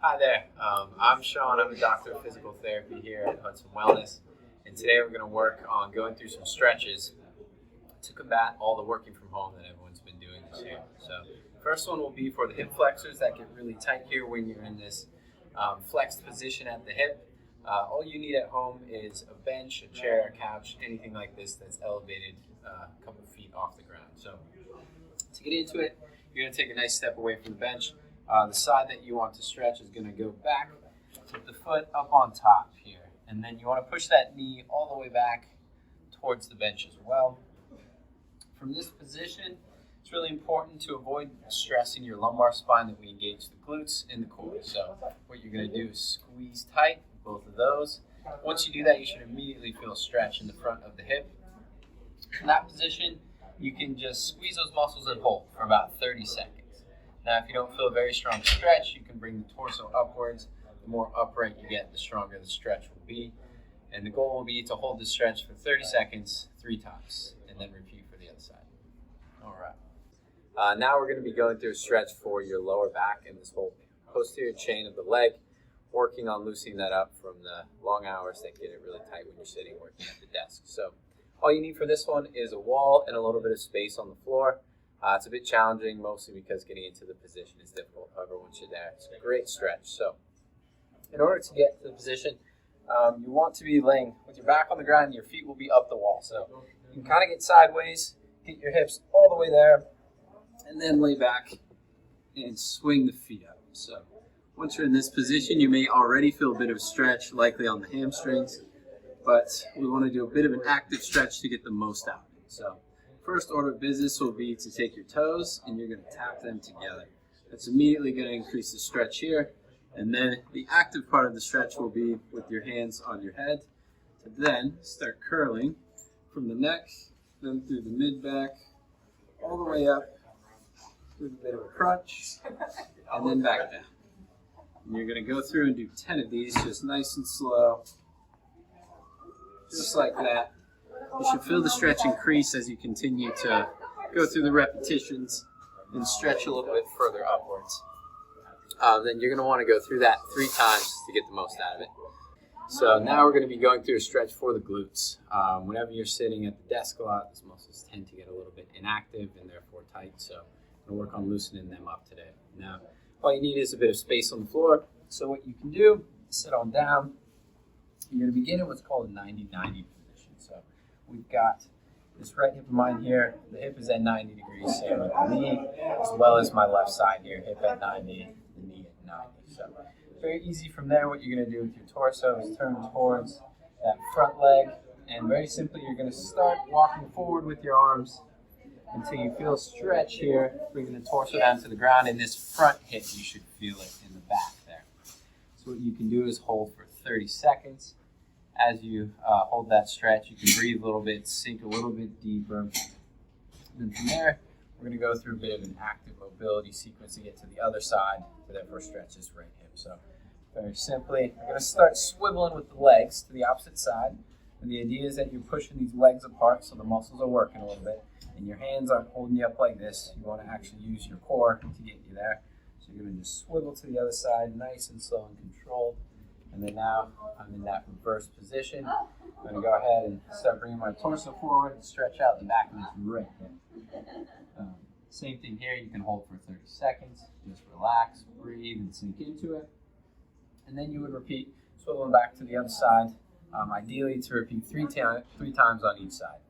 Hi there, I'm Sean. I'm a doctor of physical therapy here at Hudson Wellness, and today we're going to work on going through some stretches to combat all the working from home that everyone's been doing this year. So first one will be for the hip flexors that get really tight here when you're in this flexed position at the hip. All you need at home is a bench, a chair, a couch, anything like this that's elevated a couple feet off the ground. So to get into it, you're going to take a nice step away from the bench. The side that you want to stretch is going to go back with the foot up on top here. And then you want to push that knee all the way back towards the bench as well. From this position, it's really important to avoid stressing your lumbar spine, that we engage the glutes and the core. So what you're going to do is squeeze tight, both of those. Once you do that, you should immediately feel a stretch in the front of the hip. In that position, you can just squeeze those muscles and hold for about 30 seconds. Now, if you don't feel a very strong stretch, you can bring the torso upwards. The more upright you get, the stronger the stretch will be. And the goal will be to hold the stretch for 30 seconds, 3 times, and then repeat for the other side. All right. Now we're going to be going through a stretch for your lower back and this whole posterior chain of the leg, working on loosening that up from the long hours that get it really tight when you're sitting working at the desk. So all you need for this one is a wall and a little bit of space on the floor. It's a bit challenging, mostly because getting into the position is difficult. However, once you're there, it's a great stretch. So in order to get to the position, you want to be laying with your back on the ground and your feet will be up the wall. So you can kind of get sideways, get your hips all the way there, and then lay back and swing the feet up. So once you're in this position, you may already feel a bit of a stretch, likely on the hamstrings, but we want to do a bit of an active stretch to get the most out of it. So first order of business will be to take your toes and you're going to tap them together. That's immediately going to increase the stretch here. And then the active part of the stretch will be with your hands on your head to then start curling from the neck, then through the mid-back, all the way up with a bit of a crunch, and then back down. And you're going to go through and do 10 of these, just nice and slow, just like that. You should feel the stretch increase as you continue to go through the repetitions and stretch a little bit further upwards. Then you're going to want to go through that 3 times to get the most out of it. So now we're going to be going through a stretch for the glutes. Whenever you're sitting at the desk a lot, those muscles tend to get a little bit inactive and therefore tight. So I'm going to work on loosening them up today. Now, all you need is a bit of space on the floor. So what you can do is sit on down. You're going to begin in what's called a 90-90 position. So we've got this right hip of mine here. The hip is at 90 degrees, same with the knee, as well as my left side here, hip at 90, the knee at 90. So very easy from there. What you're going to do with your torso is turn towards that front leg, and very simply you're going to start walking forward with your arms until you feel a stretch here, bringing the torso down to the ground. In this front hip, you should feel it in the back there. So what you can do is hold for 30 seconds. As you hold that stretch, you can breathe a little bit, sink a little bit deeper. And then from there, we're going to go through a bit of an active mobility sequence to get to the other side to therefore stretch this right hip. So very simply, we're going to start swiveling with the legs to the opposite side. And the idea is that you're pushing these legs apart so the muscles are working a little bit. And your hands aren't holding you up like this. You want to actually use your core to get you there. So you're going to just swivel to the other side, nice and slow and controlled. And then now I'm in that reverse position. I'm going to go ahead and start bringing my torso forward and stretch out the back of this right hip. Same thing here. You can hold for 30 seconds. Just relax, breathe, and sink into it. And then you would repeat, swiveling back to the other side. Ideally to repeat three times on each side.